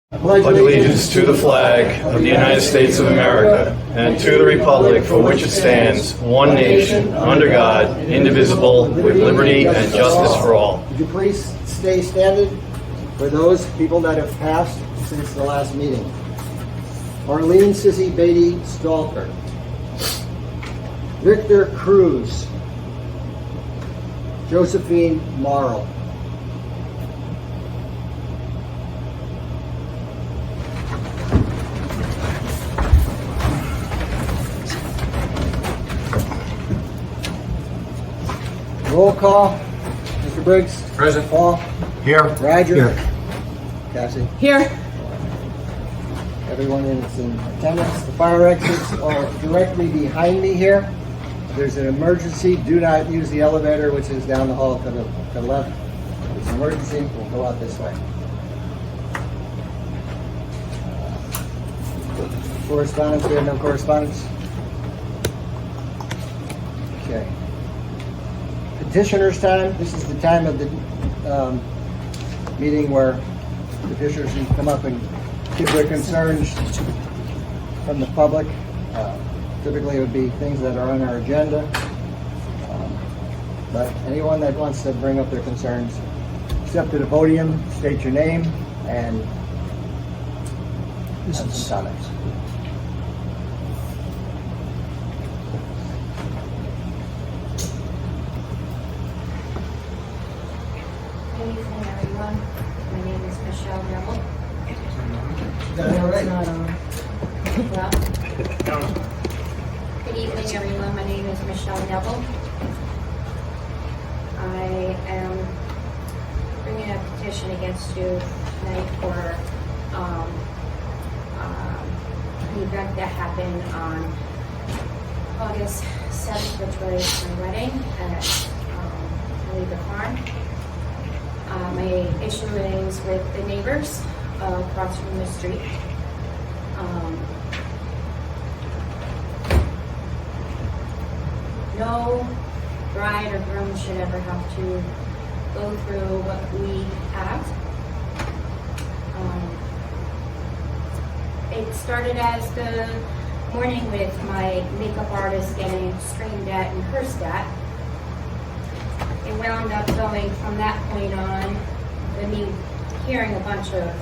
I pledge allegiance to the flag of the United States of America and to the republic for which it stands, one nation, under God, indivisible, with liberty and justice for all. Would you please stay standing for those people that have passed since the last meeting? Arlene Sissy Beatty Stalker. Victor Cruz. Josephine Morrow. Roll call. Mr. Briggs. Present. Paul. Here. Roger. Here. Cassie. Here. Everyone is in attendance. The fire exits are directly behind me here. If there's an emergency, do not use the elevator, which is down the hall to the left. If there's an emergency, we'll go out this way. Correspondence, we have no correspondence. Okay. Petitioners' time. This is the time of the meeting where petitioners can come up and give their concerns from the public. Typically it would be things that are on our agenda. But anyone that wants to bring up their concerns, step to the podium, state your name, and have some comments. Good evening, everyone. My name is Michelle Neville. Well, good evening, everyone. My name is Michelle Neville. I am bringing a petition against you tonight for an event that happened on August 7th, which was my wedding at the farm. My issue is with the neighbors across from the street. No bride or groom should ever have to go through what we have. It started as the morning with my makeup artist getting screamed at and cursed at. It wound up going from that point on with me hearing a bunch of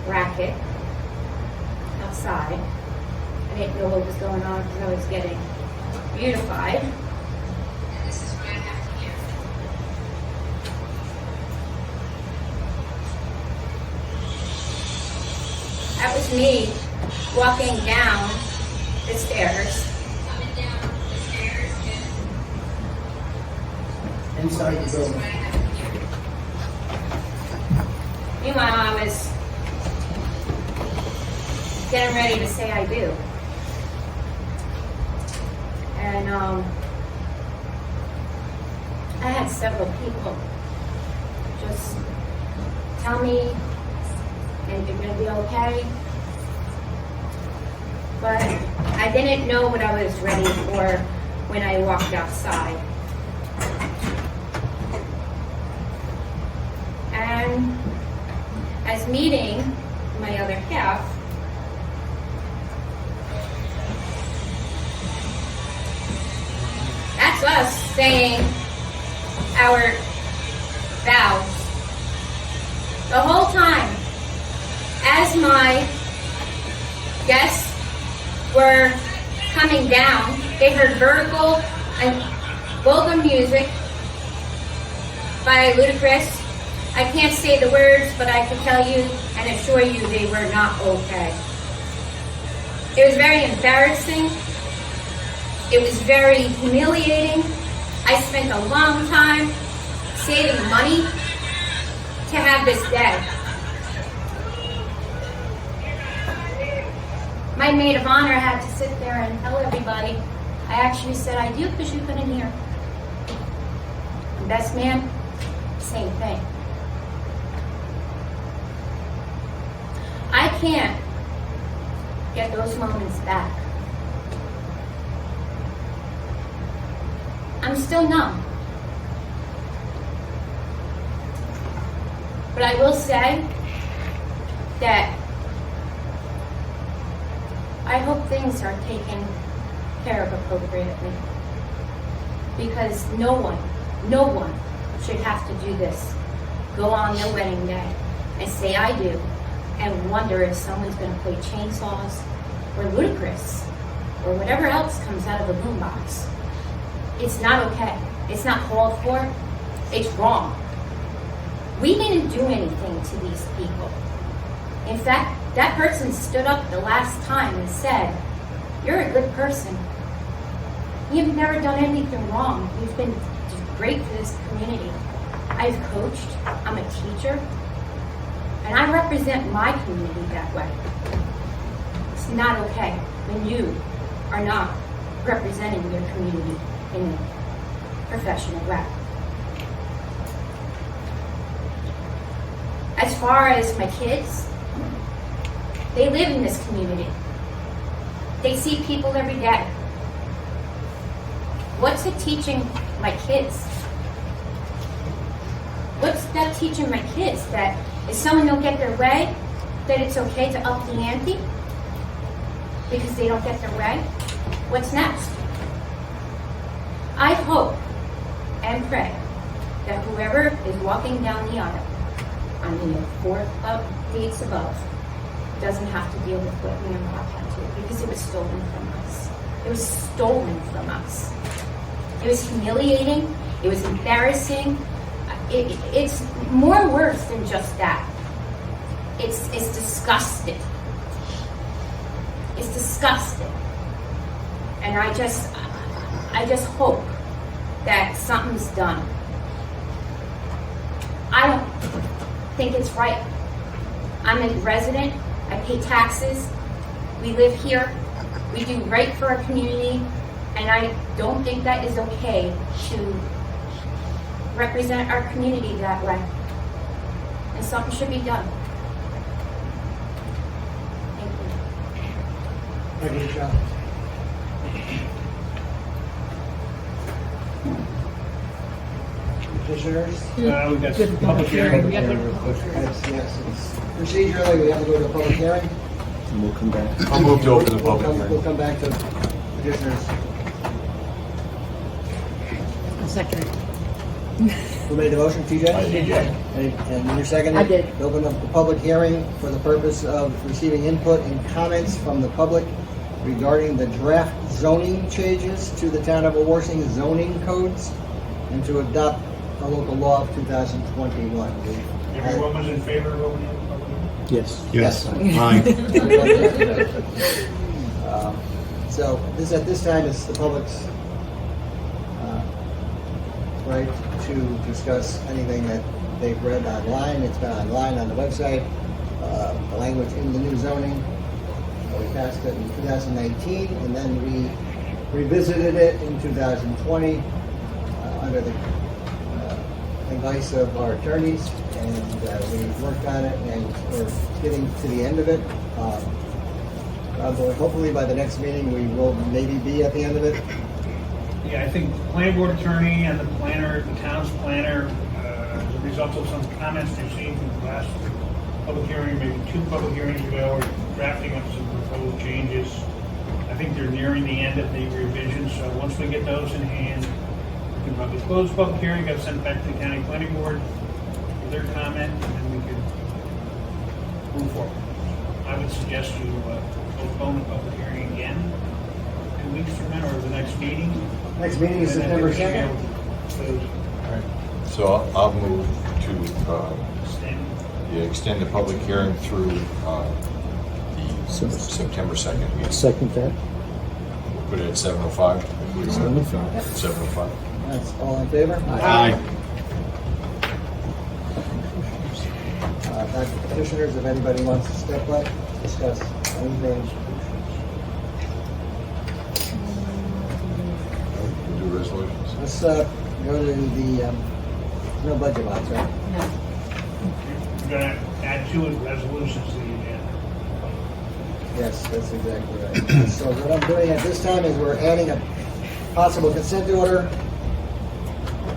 racket outside. I didn't know what was going on because I was getting beautified. And this is what I have to hear. That was me walking down the stairs. Inside the building. Meanwhile, I was getting ready to say I do. And I had several people just tell me, and you're gonna be okay. But I didn't know what I was ready for when I walked outside. And as meeting my other half, that's us saying our vows. The whole time, as my guests were coming down, they heard vertical and vulgar music by Ludacris. I can't say the words, but I can tell you and assure you they were not okay. It was very embarrassing. It was very humiliating. I spent a long time saving money to have this day. My maid of honor had to sit there and tell everybody. I actually said I do because you couldn't hear. And best man, same thing. I can't get those moments back. I'm still numb. But I will say, that I hope things are taken care of appropriately. Because no one should have to do this. Go on their wedding day and say I do, and wonder if someone's going to play chainsaws or ludicrous or whatever else comes out of a boombox. It's not okay. It's not called for. It's wrong. We didn't do anything to these people. In fact, that person stood up the last time and said, "You're a good person. You've never done anything wrong. You've been great for this community." I've coached. I'm a teacher. And I represent my community that way. It's not okay when you are not representing your community in a professional way. As far as my kids, they live in this community. They see people every day. What's it teaching my kids? What's that teaching my kids? That if someone don't get their way, that it's okay to up the ante because they don't get their way? What's next? I hope and pray that whoever is walking down the aisle on the 4th of dates above doesn't have to deal with what me and Rob had to, because it was stolen from us. It was stolen from us. It was humiliating. It was embarrassing. It's more worse than just that. It's disgusting. It's disgusting. And I just hope that something's done. I don't think it's right. I'm a resident. I pay taxes. We live here. We do right for our community. And I don't think that is okay to represent our community that way. And something should be done. Thank you. Thank you, Michelle. Petitioners? We've got some public hearing. Yes, procedurally, we have to go to a public hearing. And we'll come back. I'll move to open the public We'll hearing. come back to petitioners. Second. Who made the motion, TJ? I did, yeah. And you're seconding? I did. Open up the public hearing for the purpose of receiving input and comments from the public regarding the draft zoning changes to the town of Wawarsing zoning codes and to adopt a local law of 2021. Everyone was in favor of opening the public hearing? Yes. Yes. Aye. So at this time, it's the public's right to discuss anything that they've read online. It's been online on the website. The language in the new zoning. We passed it in 2019, and then we revisited it in 2020 under the advice of our attorneys, and we worked on it, and we're getting to the end of it. Hopefully by the next meeting, we will maybe be at the end of it. Yeah, I think the planning board attorney and the planner, the town's planner, as a result of some comments received from the last public hearing, maybe 2 public hearings ago, are drafting up some proposed changes. I think they're nearing the end of the revision, so once we get those in hand, we can probably close the public hearing, get sent back to the county planning board for their comment, and then we can move forward. I would suggest you postpone the public hearing again 2 weeks from now, or the next meeting. Next meeting is September 2nd. So I'll move to Stand. extend the public hearing through So- the September 2nd meeting. Second that. We'll put it at 7:05. 7:05. 7:05. That's all in favor? Aye. Back to petitioners, if anybody wants to step up, discuss anything. We'll do resolutions. Let's go to the, no budget box, right? We're gonna add 2 resolutions to the agenda. Yes, that's exactly right. So what I'm doing at this time is we're adding a possible consent order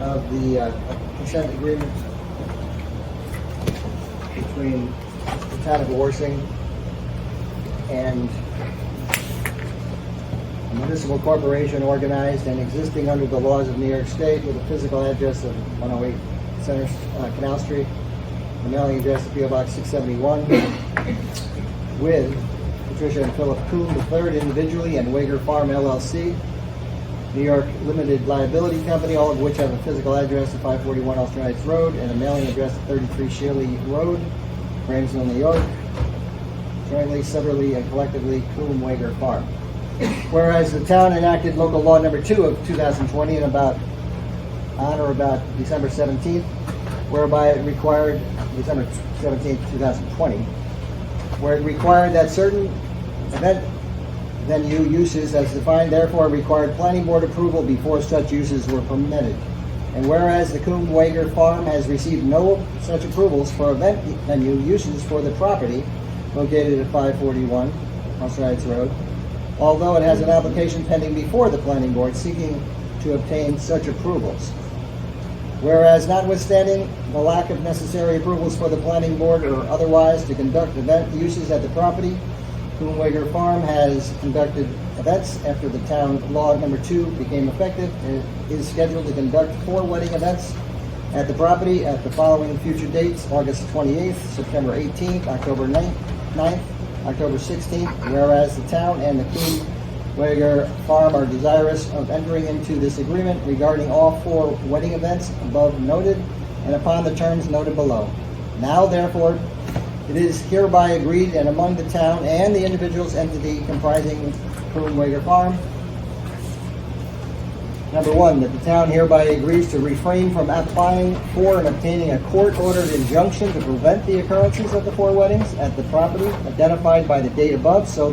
of the consent agreement between the town of Wawarsing, and a municipal corporation organized and existing under the laws of New York State with a physical address of 108 Center Canal Street, a mailing address of P.O. Box 671, with Patricia and Philip Kuhn III individually and Wager Farm LLC, New York Limited Liability Company, all of which have a physical address of 541 Ulster Heights Road and a mailing address of 33 Shealy Road, Ramsville, New York, jointly, severally, and collectively Kuhn Wager Farm. Whereas the town enacted local law number 2 of 2020 on or about December 17th, whereby it required, December 17th, 2020, where it required that certain event venue uses as defined, therefore required planning board approval before such uses were permitted. And whereas the Kuhn Wager Farm has received no such approvals for event venue uses for the property located at 541 Ulster Heights Road, although it has an application pending before the planning board seeking to obtain such approvals. Whereas notwithstanding the lack of necessary approvals for the planning board or otherwise to conduct event uses at the property, Kuhn Wager Farm has conducted events after the town law number 2 became effective and is scheduled to conduct 4 wedding events at the property at the following future dates: August 28th, September 18th, October 9th, October 16th, whereas the town and the Kuhn Wager Farm are desirous of entering into this agreement regarding all 4 wedding events above noted and upon the terms noted below. Now, therefore, it is hereby agreed and among the town and the individuals entity comprising Kuhn Wager Farm. Number 1, that the town hereby agrees to refrain from applying for and obtaining a court-ordered injunction to prevent the occurrences of the 4 weddings at the property identified by the date above, so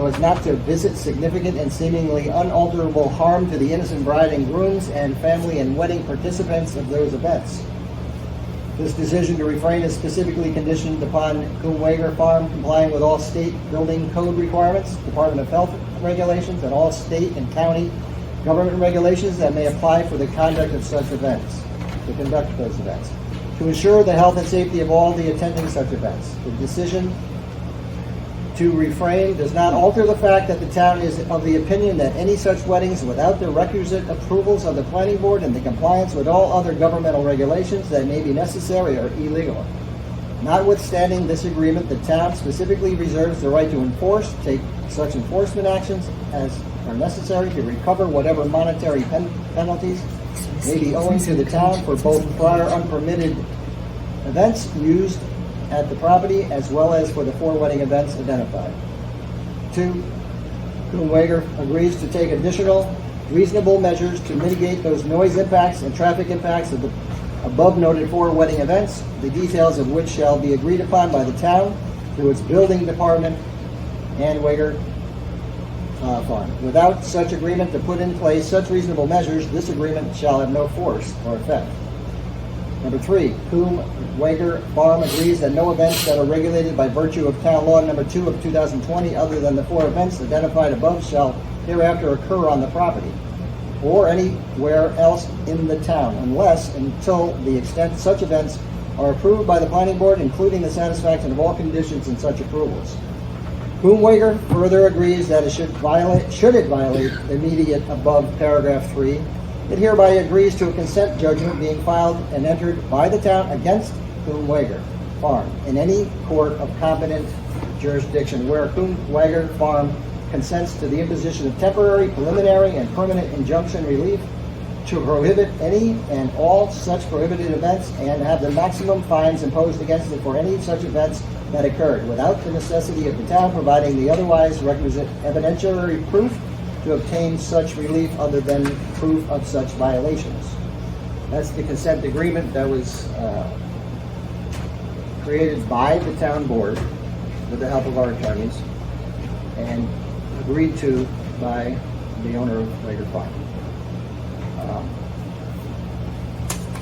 as not to visit significant and seemingly unalterable harm to the innocent bride and grooms and family and wedding participants of those events. This decision to refrain is specifically conditioned upon Kuhn Wager Farm complying with all state building code requirements, Department of Health regulations, and all state and county government regulations that may apply for the conduct of such events, to conduct those events, to ensure the health and safety of all the attending such events. The decision to refrain does not alter the fact that the town is of the opinion that any such weddings without the requisite approvals of the planning board and the compliance with all other governmental regulations that may be necessary are illegal. Notwithstanding this agreement, the town specifically reserves the right to take such enforcement actions as are necessary to recover whatever monetary penalties may be owing to the town for both prior unpermitted events used at the property as well as for the 4 wedding events identified. 2, Kuhn Wager agrees to take additional reasonable measures to mitigate those noise impacts and traffic impacts of the above noted 4 wedding events, the details of which shall be agreed upon by the town through its building department and Wager Farm. Without such agreement to put in place such reasonable measures, this agreement shall have no force or effect. Number 3, Kuhn Wager Farm agrees that no events that are regulated by virtue of Town Law number 2 of 2020 other than the 4 events identified above shall hereafter occur on the property or anywhere else in the town unless until the extent such events are approved by the planning board, including the satisfaction of all conditions in such approvals. Kuhn Wager further agrees that should it violate the immediate above paragraph 3, it hereby agrees to a consent judgment being filed and entered by the town against Kuhn Wager Farm in any court of competent jurisdiction where Kuhn Wager Farm consents to the imposition of temporary, preliminary, and permanent injunction relief to prohibit any and all such prohibited events and have the maximum fines imposed against it for any such events that occurred without the necessity of the town providing the otherwise requisite evidentiary proof to obtain such relief other than proof of such violations. That's the consent agreement that was created by the town board with the help of our attorneys and agreed to by the owner of Wager Farm.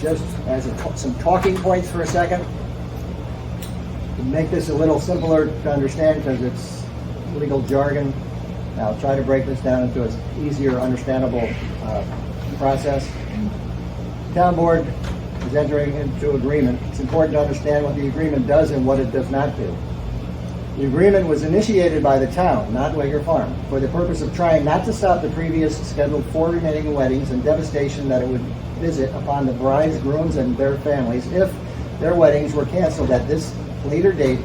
Just as some talking points for a second, to make this a little simpler to understand because it's legal jargon, I'll try to break this down into an easier, understandable process. The town board is is entering into agreement, it's important to understand what the agreement does and what it does not do. The agreement was initiated by the town, not Wager Farm, for the purpose of trying not to stop the previous scheduled 4 remaining weddings and devastation that it would visit upon the brides, grooms, and their families if their weddings were canceled at this later date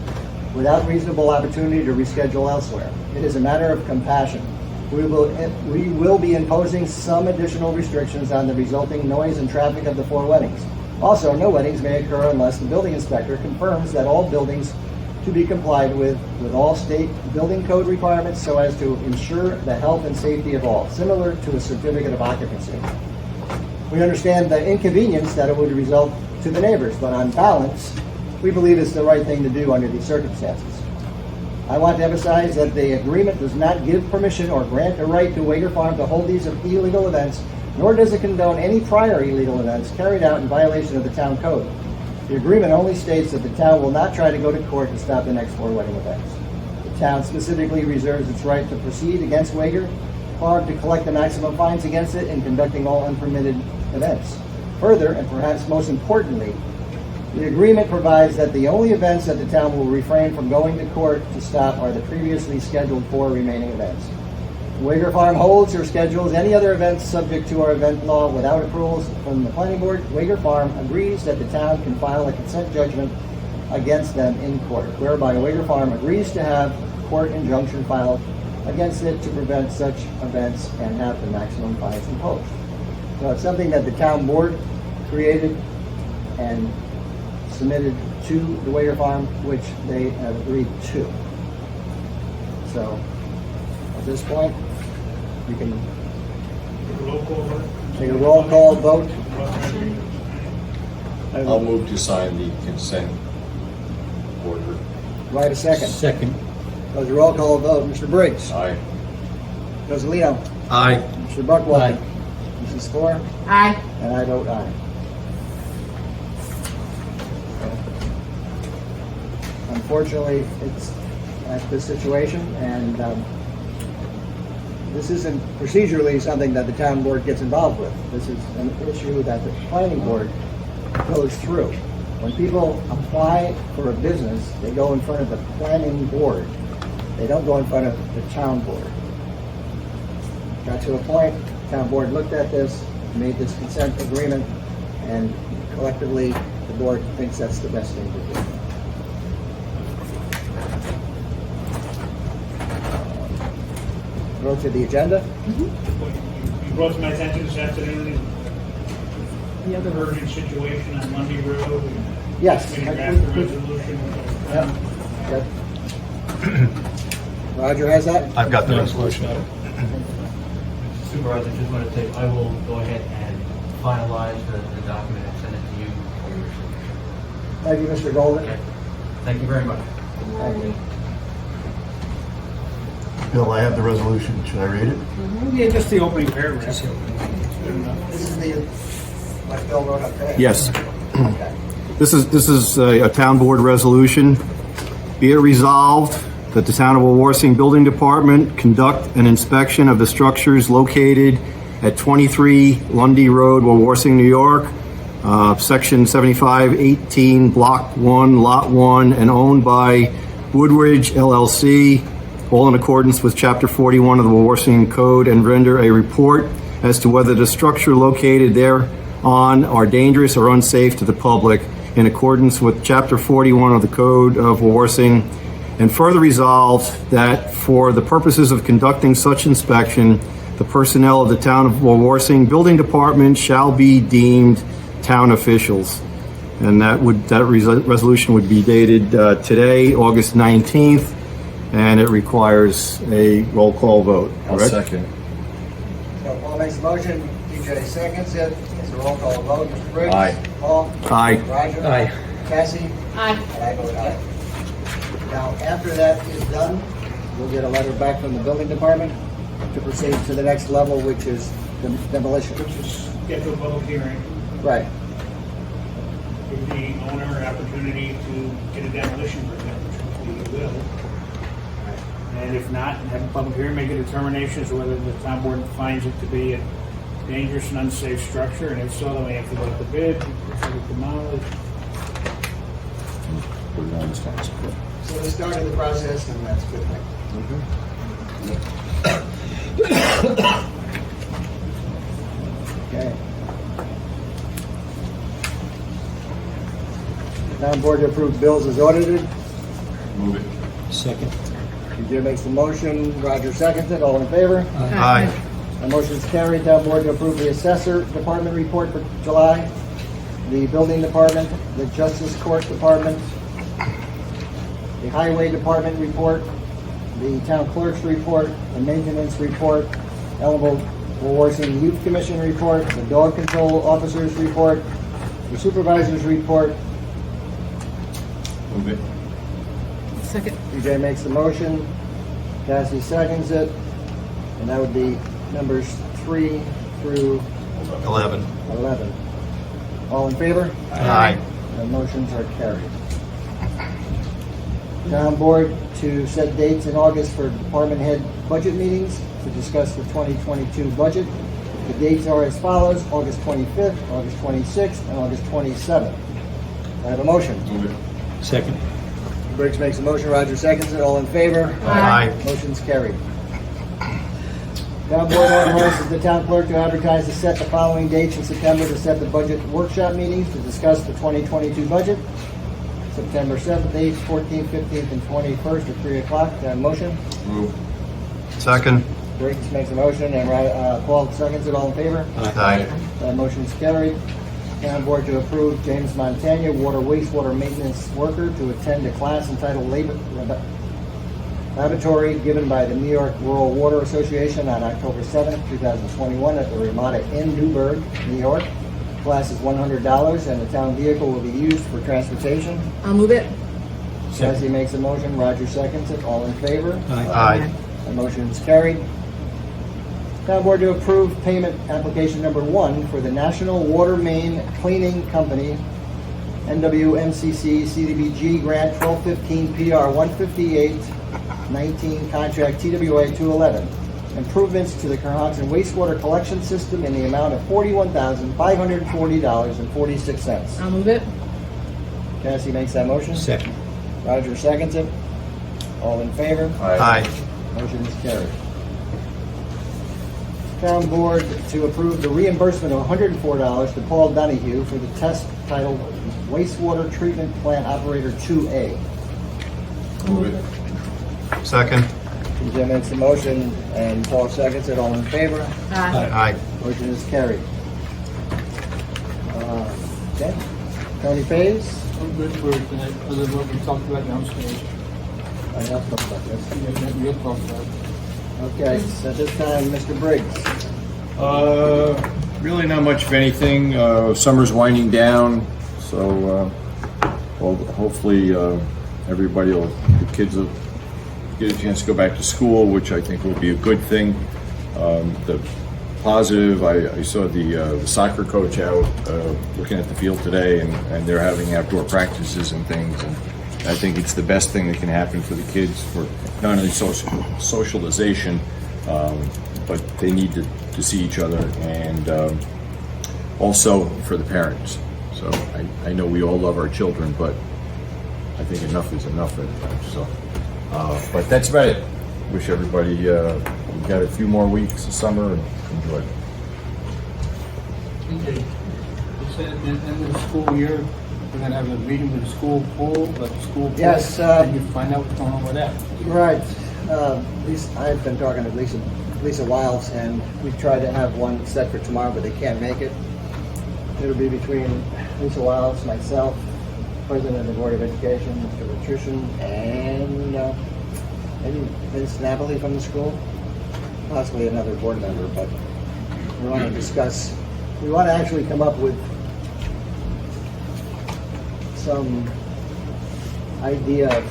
without reasonable opportunity to reschedule elsewhere. It is a matter of compassion. We will be imposing some additional restrictions on the resulting noise and traffic of the 4 weddings. Also, no weddings may occur unless the building inspector confirms that all buildings to be complied with all state building code requirements so as to ensure the health and safety of all, similar to a certificate of occupancy. We understand the inconvenience that it would result to the neighbors, but on balance, we believe it's the right thing to do under these circumstances. I want to emphasize that the agreement does not give permission or grant a right to Wager Farm to hold these illegal events, nor does it condone any prior illegal events carried out in violation of the town code. The agreement only states that the town will not try to go to court to stop the next 4 wedding events. The town specifically reserves its right to proceed against Wager Farm to collect the maximum fines against it in conducting all unpermitted events. Further, and perhaps most importantly, the agreement provides that the only events that the town will refrain from going to court to stop are the previously scheduled 4 remaining events. Wager Farm holds or schedules any other events subject to our event law without approvals from the planning board. Wager Farm agrees that the town can file a consent judgment against them in court, whereby Wager Farm agrees to have court injunction filed against it to prevent such events and have the maximum fines imposed. So it's something that the town board created and submitted to the Wager Farm, which they have agreed to. So at this point, you can take a roll call vote. I'll move to sign the consent order. Right a second. Second. Does a roll call vote. Mr. Briggs. Aye. Rosalino. Aye. Mr. Buckwalter. Aye. Mrs. Thor. Aye. And I vote aye. Unfortunately, it's at this situation, and this isn't procedurally something that the town board gets involved with. This is an issue that the planning board goes through. When people apply for a business, they go in front of the planning board. They don't go in front of the town board. Got to a point, the town board looked at this, made this consent agreement, and collectively, the board thinks that's the best thing to do. Go to the agenda. You brought to my attention this afternoon the other urgent situation on Monday Road. Yes. Maybe draft a resolution. Yep. Roger has that? I've got the resolution. Supervisor, just want to say, I will go ahead and finalize the document and send it to you for your signature. Thank you, Mr. Golden. Okay. Thank you very much. Thank you. Bill, I have the resolution. Should I read it? Yeah, just the opening paragraph. This is the, what Bill wrote up there? Yes. Okay. This is a town board resolution. Be it resolved that the town of Wawarsing Building Department conduct an inspection of the structures located at 23 Lundy Road, Wawarsing, New York, section 7518, block 1, lot 1, and owned by Woodridge LLC, all in accordance with Chapter 41 of the Wawarsing Code, and render a report as to whether the structure located thereon are dangerous or unsafe to the public in accordance with Chapter 41 of the Code of Wawarsing, and further resolved that for the purposes of conducting such inspection, the personnel of the town of Wawarsing Building Department shall be deemed town officials. And that resolution would be dated today, August 19th, and it requires a roll call vote. I'll correct? second. So Paul makes a motion, DJ seconds it. It's a roll call vote. Mr. Briggs? Aye. Paul? Aye. Roger? Aye. Cassie? Aye. And I vote aye. Now, after that is done, we'll get a letter back from the building department to proceed to the next level, which is the demolition. Which is schedule a public hearing, Right. give the owner an opportunity to get a demolition permit, which we will. And if not, have a public hearing, make a determination as to whether the town board finds it to be a dangerous and unsafe structure, and if so, then we have to go out to bid, subject to knowledge. Put it on the tax bill. So they started the process, and that's a good thing. Okay. Town board to approve bills as audited. Move it. Second. Jim makes the motion, Roger seconds it, all in favor? Aye. The motion is carried. Town board to approve the assessor department report for July, the building department, the justice court department, the highway department report, the town clerk's report, the maintenance report, Ellenville Wawarsing Youth Commission report, the dog control officer's report, the supervisor's report. Move it. Second. TJ makes the motion, Cassie seconds it, and that would be numbers 3 through 11. 11. All in favor? Aye. The motions are carried. Town board to set dates in August for department head budget meetings to discuss the 2022 budget. The dates are as follows: August 25th, August 26th, and August 27th. I have a motion. Move it. Second. Briggs makes a motion, Roger seconds it. All in favor? Aye. Motion's carried. Town board authorizes the town clerk to advertise to set the following dates in September to set the budget workshop meetings to discuss the 2022 budget. September 7th, 8th, 14th, 15th, and 21st at 3 o'clock. Do I have a motion? Move. Second. Briggs makes a motion, and Paul seconds it. All in favor? Aye. That motion's carried. Town board to approve James Montagna, water wastewater maintenance worker, to attend a class entitled Laboratory given by the New York Rural Water Association on October 7th, 2021 at the Ramada Inn, Newburgh, New York. Class is $100, and the town vehicle will be used for transportation. I'll move it. Cassie makes a motion, Roger seconds it. All in favor? Aye. The motion is carried. Town board to approve payment application number 1 for the National Water Main Cleaning Company, NWMCC CDBG Grant 1215 PR 158-19 Contract TWA 211. Improvements to the Cohasset wastewater collection system in the amount of $41,540.46. I'll move it. Cassie makes that motion. Second. Roger seconds it. All in favor? Aye. Motion is carried. Town board to approve the reimbursement of $104 to Paul Donahue for the test titled Wastewater Treatment Plant Operator 2A. Move it. Second. TJ makes the motion, and Paul seconds it. All in favor? Aye. Motion is carried. Okay. Tony pays. I'm good for tonight, other than what we talked about downstairs. I have talked about this. We'll talk about it. Okay, so at this time, Mr. Briggs. Really not much of anything. Summer's winding down, so hopefully everybody will, the kids will get a chance to go back to school, which I think will be a good thing. The positive, I saw the soccer coach out looking at the field today, and they're having outdoor practices and things. And I think it's the best thing that can happen for the kids, for not only socialization, but they need to see each other, and also for the parents. So I know we all love our children, but I think enough is enough at times. So, but that's about it. Wish everybody we got a few more weeks of summer and enjoy it. TJ, you said at the end of the school year, we're gonna have a meeting with the school pool, like the school pool. Yes, And you find out what's going on with that. Right. I've been talking to Lisa Wiles, and we tried to have one set for tomorrow, but they can't make it. It'll be between Lisa Wiles, myself, President of the Board of Education, Mr. Patrician, and maybe Ms. Napoli from the school, possibly another board member, but we want to discuss, we want to actually come up with some idea of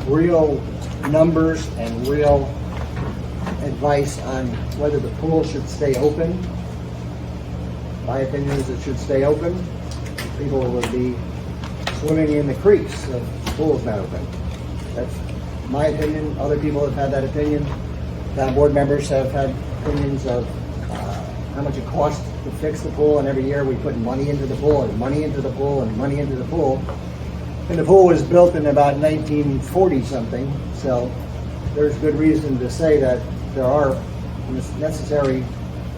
real numbers and real advice on whether the pool should stay open. My opinion is it should stay open. People would be swimming in the creeks if the pool's not open. That's my opinion. Other people have had that opinion. Town board members have had opinions of how much it costs to fix the pool, and every year we put money into the pool and money into the pool and money into the pool. And the pool was built in about 1940 something, so there's good reason to say that there are necessary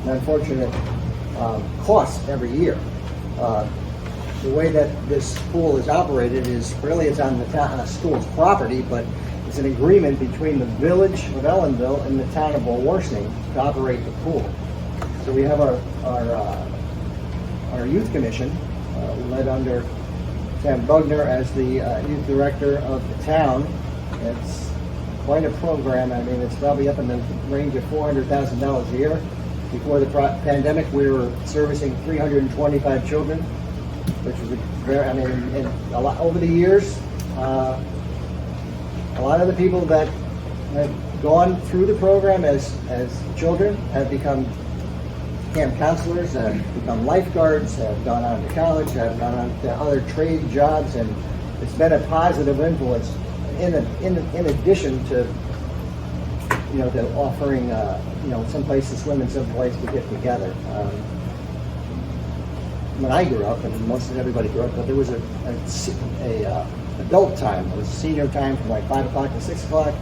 and unfortunate costs every year. The way that this pool is operated is really it's on the town, school's property, but it's an agreement between the village of Ellenville and the town of Wawarsing to operate the pool. So we have our youth commission, led under Sam Bugner as the youth director of the town. It's quite a program. I mean, it's probably up in the range of $400,000 a year. Before the pandemic, we were servicing 325 children, which was and a lot over the years. A lot of the people that have gone through the program as children have become camp counselors, have become lifeguards, have gone on to college, have gone on to other trade jobs, and it's been a positive influence in addition to to offering some place to swim and some place to get together. When I grew up, and most of everybody grew up, but there was a adult time. It was senior time from like 5 o'clock to 6 o'clock.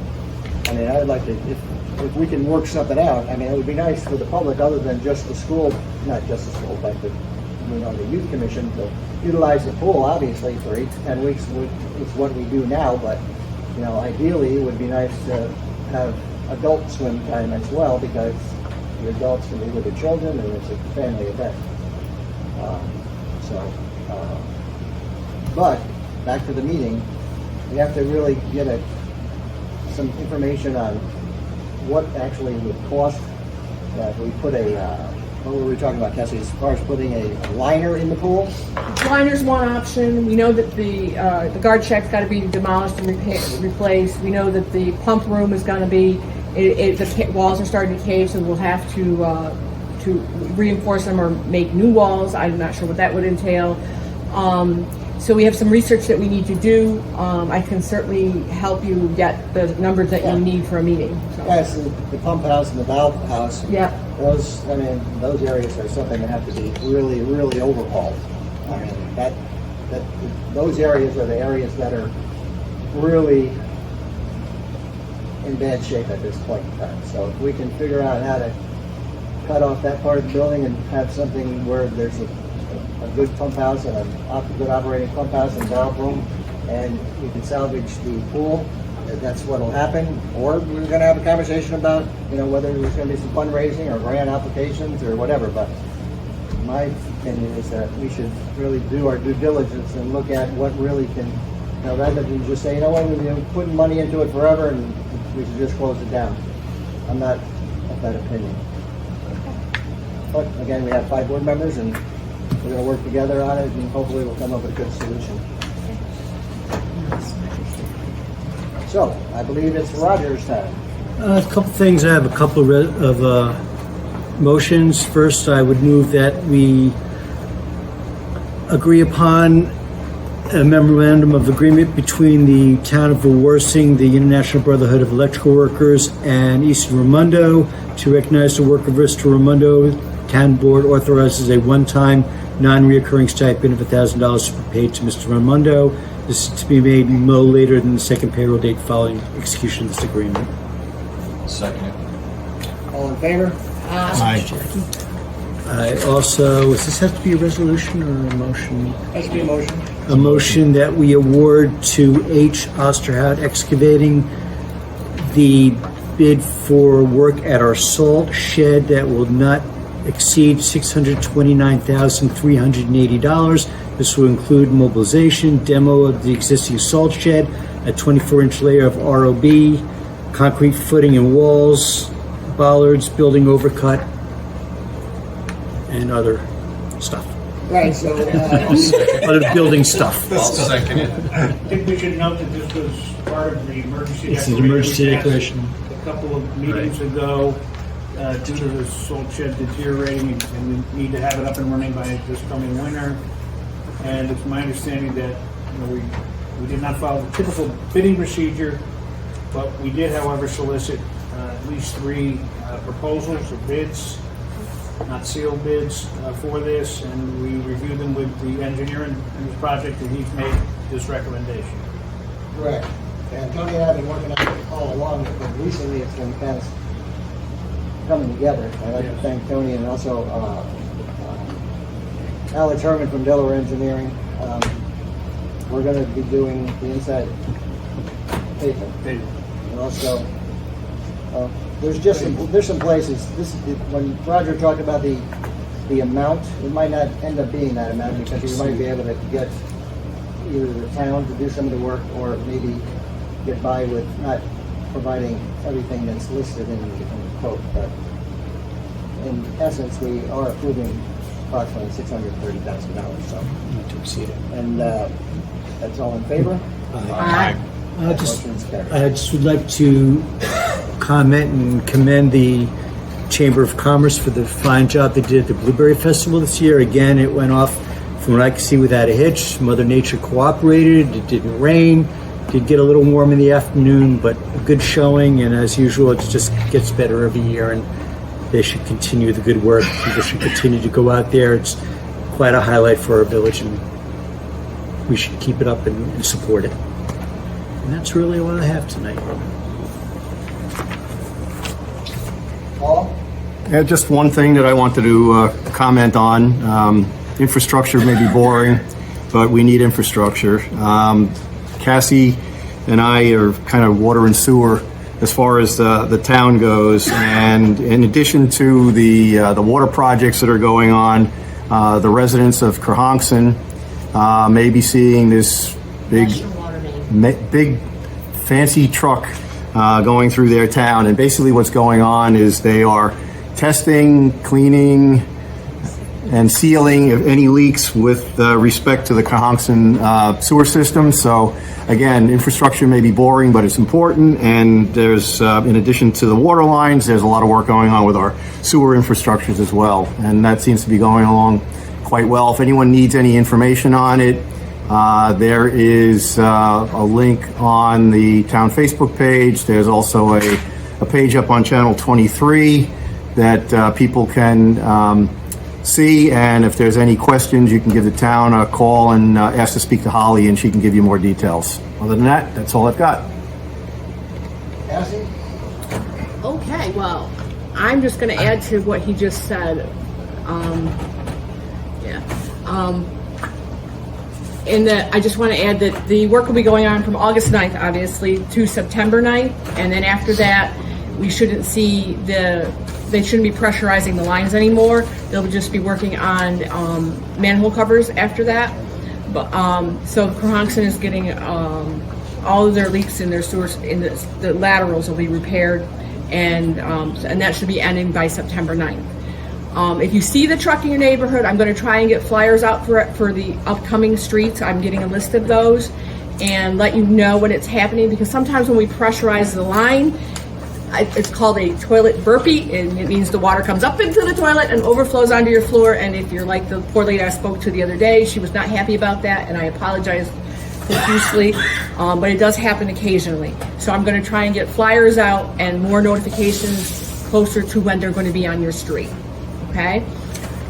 I mean, I would like to, if we can work something out, I mean, it would be nice for the public other than just the school, not just the school, but the youth commission to utilize the pool, obviously, for 8 to 10 weeks is what we do now, but, ideally it would be nice to have adult swim time as well, because the adults can be with their children and it's a family event. But back to the meeting, we have to really get some information on what actually would cost if we put what were we talking about, Cassie, as far as putting a liner in the pool? Liner's one option. We know that the guard shack's got to be demolished and replaced. We know that the pump room is going to be, the walls are starting to cave, so we'll have to reinforce them or make new walls. I'm not sure what that would entail. So we have some research that we need to do. I can certainly help you get the numbers that you need for a meeting. So. Yes, the pump house and the valve house. Yeah. Those areas are something that have to be really, really overhauled. I mean, those areas are the areas that are really in bad shape at this point in time. So if we can figure out how to cut off that part of the building and have something where there's a good pump house and a good operating pump house and valve room, and you can salvage the pool, that's what will happen. Or we're going to have a conversation about, whether there's going to be some fundraising or grant applications or whatever. But my opinion is that we should really do our due diligence and look at what really can, rather than just say, we've been putting money into it forever and we should just close it down. I'm not of that opinion. But again, we have 5 board members and we're going to work together on it, and hopefully we'll come up with a good solution. So, I believe it's Roger's time. A couple things. I have a couple of motions. First, I would move that we agree upon a memorandum of agreement between the town of Wawarsing, the International Brotherhood of Electrical Workers, and Eastern Raimondo to recognize the work of Eastern Raimondo. Town board authorizes a one-time, non-reoccurring stipend of $1,000 to be paid to Mr. Raimondo. This is to be made no later than the second payroll date following execution of this agreement. Second. All in favor? I also, does this have to be a resolution or a motion? Has to be a motion. A motion that we award to H. Osterhout Excavating the bid for work at our salt shed that will not exceed $629,380. This will include mobilization, demo of the existing salt shed, a 24-inch layer of ROB, concrete footing and walls, bollards, building overcut, and other stuff. Right, so... Other building stuff. I think we should note that this was part of the emergency It's an declaration. emergency declaration. A couple of meetings ago, due to the salt shed deteriorating, and we need to have it up and running by this coming winter. And it's my understanding that we did not follow the typical bidding procedure, but we did, however, solicit at least 3 proposals or bids. not sealed bids for this, and we reviewed them with the engineer in this project, and he's made this recommendation. Correct. And Tony and I have been working on it all along, but recently it's been kind of coming together. I'd like to thank Tony and also Alex Herman from Delaware Engineering. We're going to be doing the inside pavement. And also, there's some places. When Roger talked about the amount, it might not end up being that amount because we might be able to get either the town to do some of the work or maybe get by with not providing everything that's listed in the quote. But in essence, we are approving approximately $630,000. So, Not to exceed it. and that's all in favor? Aye. Motion's carried. I just would like to comment and commend the Chamber of Commerce for the fine job they did at the Blueberry Festival this year. Again, it went off, from what I can see, without a hitch. Mother Nature cooperated. It didn't rain. Did get a little warm in the afternoon, but a good showing. And as usual, it just gets better every year. And they should continue the good work. People should continue to go out there. It's quite a highlight for our village, and we should keep it up and support it. And that's really all I have tonight. Paul? Yeah, just one thing that I wanted to comment on. Infrastructure may be boring, but we need infrastructure. Cassie and I are kind of water and sewer as far as the town goes. And in addition to the water projects that are going on, the residents of Crohonkson may be seeing this big fancy truck going through their town. And basically what's going on is they are testing, cleaning, and sealing of any leaks with respect to the Crohonkson sewer system. So again, infrastructure may be boring, but it's important. And there's, in addition to the water lines, there's a lot of work going on with our sewer infrastructures as well. And that seems to be going along quite well. If anyone needs any information on it, there is a link on the town Facebook page. There's also a page up on channel 23 that people can see, and if there's any questions, you can give the town a call and ask to speak to Holly, and she can give you more details. Other than that, that's all I've got. Cassie? Okay, well, I'm just going to add to what he just said. And that I just want to add that the work will be going on from August 9th, obviously, to September 9th, and then after that, we shouldn't see they shouldn't be pressurizing the lines anymore. They'll just be working on manhole covers after that. But so Crohonkson is getting all of their leaks in their sewers, in the laterals will be repaired, and that should be ending by September 9th. If you see the truck in your neighborhood, I'm going to try and get flyers out for the upcoming streets. I'm getting a list of those and let you know when it's happening, because sometimes when we pressurize the line, it's called a toilet burpee, and it means the water comes up into the toilet and overflows onto your floor. And if you're like the poor lady I spoke to the other day, she was not happy about that, and I apologize profusely, but it does happen occasionally. So I'm going to try and get flyers out and more notifications closer to when they're going to be on your street. Okay?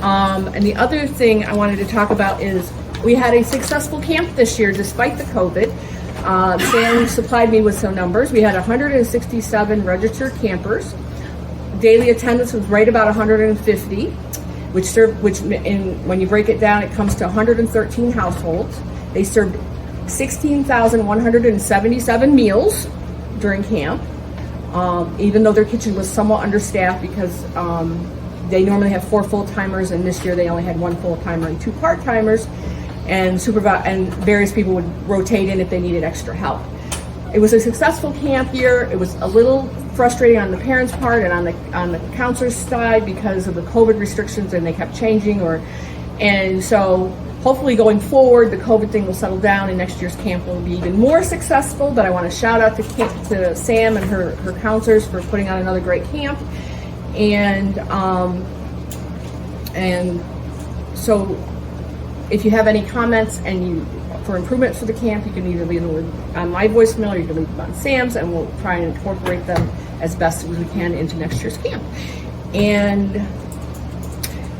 And the other thing I wanted to talk about is we had a successful camp this year despite the COVID. Sam supplied me with some numbers. We had 167 registered campers. Daily attendance was right about 150, when you break it down, it comes to 113 households. They served 16,177 meals during camp, even though their kitchen was somewhat understaffed because they normally have 4 full-timers, and this year they only had 1 full-timer and 2 part-timers. And various people would rotate in if they needed extra help. It was a successful camp year. It was a little frustrating on the parents' part and on the counselors' side because of the COVID restrictions, and they kept changing. And so hopefully going forward, the COVID thing will settle down, and next year's camp will be even more successful. But I want to shout out to Sam and her counselors for putting on another great camp. And so, if you have any comments for improvement for the camp, you can either leave them on my voicemail or you can leave them on Sam's, and we'll try and incorporate them as best as we can into next year's camp. And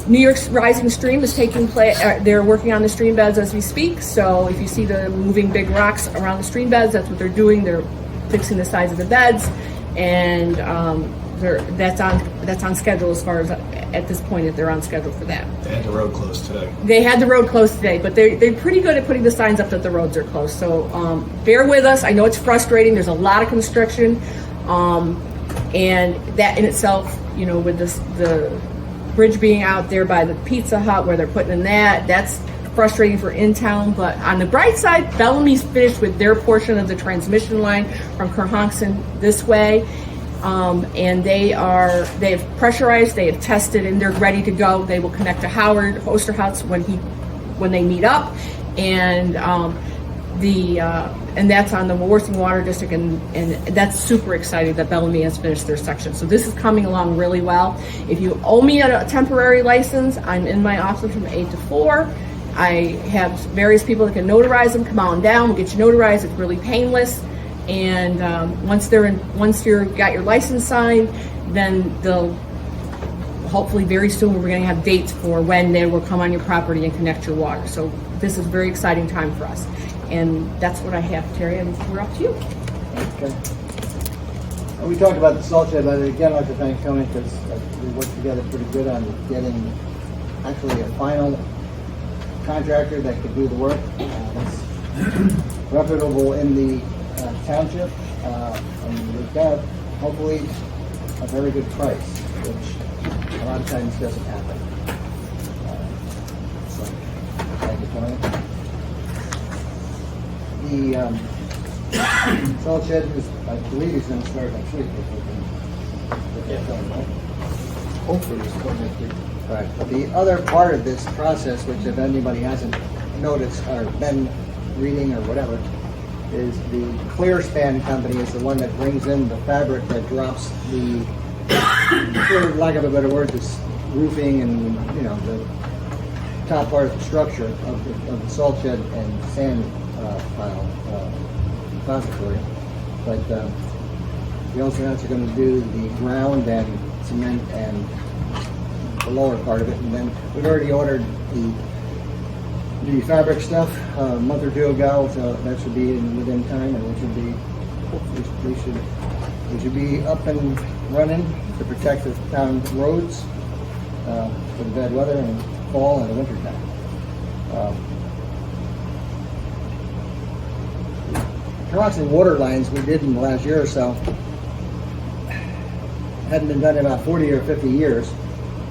New York's rising stream is taking place. They're working on the stream beds as we speak. So if you see the moving big rocks around the stream beds, that's what they're doing. They're fixing the sides of the beds, and that's on schedule as far as at this point. If they're on schedule for that. They had the road closed today. They had the road closed today, but they're pretty good at putting the signs up that the roads are closed. So bear with us. I know it's frustrating. There's a lot of construction, and that in itself, you know, with the bridge being out there by the Pizza Hut where they're putting in that's frustrating for in town. But on the bright side, Bellamy's finished with their portion of the transmission line from Kerhonkson this way. And they have pressurized, they have tested, and they're ready to go. They will connect to Howard Osterhout's when they meet up, and and that's on the Wawarsing Water District, and that's super exciting that Bellamy has finished their section. So this is coming along really well. If you owe me a temporary license, I'm in my office from 8 to 4. I have various people that can notarize them. Come on down, we'll get you notarized. It's really painless. And once you've got your license signed, then they'll hopefully very soon we're going to have dates for when they will come on your property and connect your water. So this is a very exciting time for us. And that's what I have, Terry, and we're up to you. Okay. We talked about the salt shed, but again, I'd like to thank Tony because we worked together pretty good on getting actually a final contractor that could do the work. It's reputable in the township, and we've got hopefully a very good price, which a lot of times doesn't happen. So, thank you, Tony. The salt shed is, I believe, is going to start next week. Hopefully, it's going next week. Right. The other part of this process, which if anybody hasn't noticed or been reading or whatever, is the Clearspan company is the one that brings in the fabric that drops the, for lack of a better word, this roofing and, you know, the top part of the structure of the salt shed and sand pile repository. But the Oceanites are going to do the ground and cement and the lower part of it, and then we've already ordered the fabric stuff a month or two ago, so that should be within time, and we should be up and running to protect the town roads for the bad weather and fall and the winter time. Kerhonkson water lines we did in the last year or so hadn't been done in about 40 or 50 years.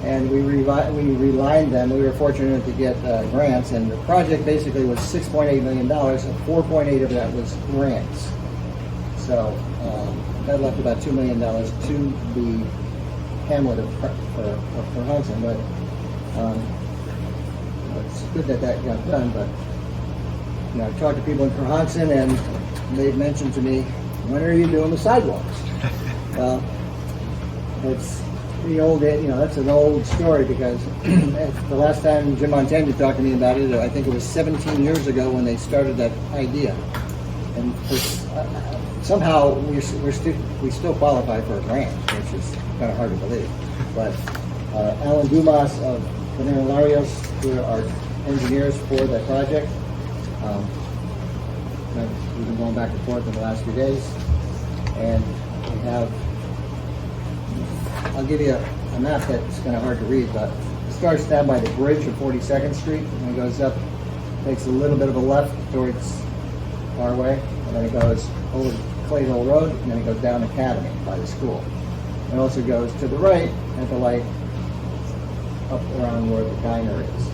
And we relined them. We were fortunate to get grants, and the project basically was $6.8 million, and 4.8 of that was grants. So that left about $2 million to the hamlet of Kerhonkson. But it's good that got done. But you know, I talked to people in Kerhonkson, and they've mentioned to me, "When are you doing the sidewalks?" Well, it's the old, you know, that's an old story because the last time Jim Montaigne talked to me about it, I think it was 17 years ago when they started that idea. And somehow we still qualify for a grant, which is kind of hard to believe. But Alan Dumas of Banana Larios, who are our engineers for that project, we've been going back and forth in the last few days, and we have. I'll give you a map that's kind of hard to read, but it starts down by the bridge of 42nd Street, and it goes up, takes a little bit of a left towards our way, and then it goes over Clay Hill Road, and then it goes down Academy by the school. It also goes to the right at the light up around where the diner is.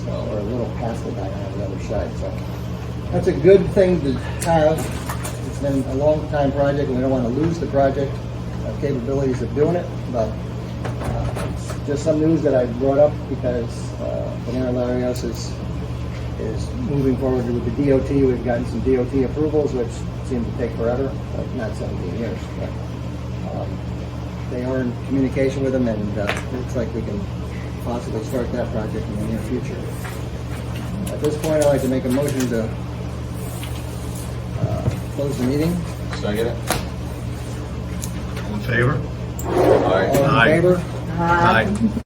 So, or a little past the diner on the other side. So that's a good thing to have. It's been a long time project, and we don't want to lose the project. Capabilities of doing it, but it's just some news that I brought up because Banana Larios is moving forward with the DOT. We've gotten some DOT approvals, which seem to take forever, but not 17 years. But, they are in communication with them, and it looks like we can possibly start that project in the near future. At this point, I'd like to make a motion to close the meeting. Second. All in favor? Aye. All in favor? Aye.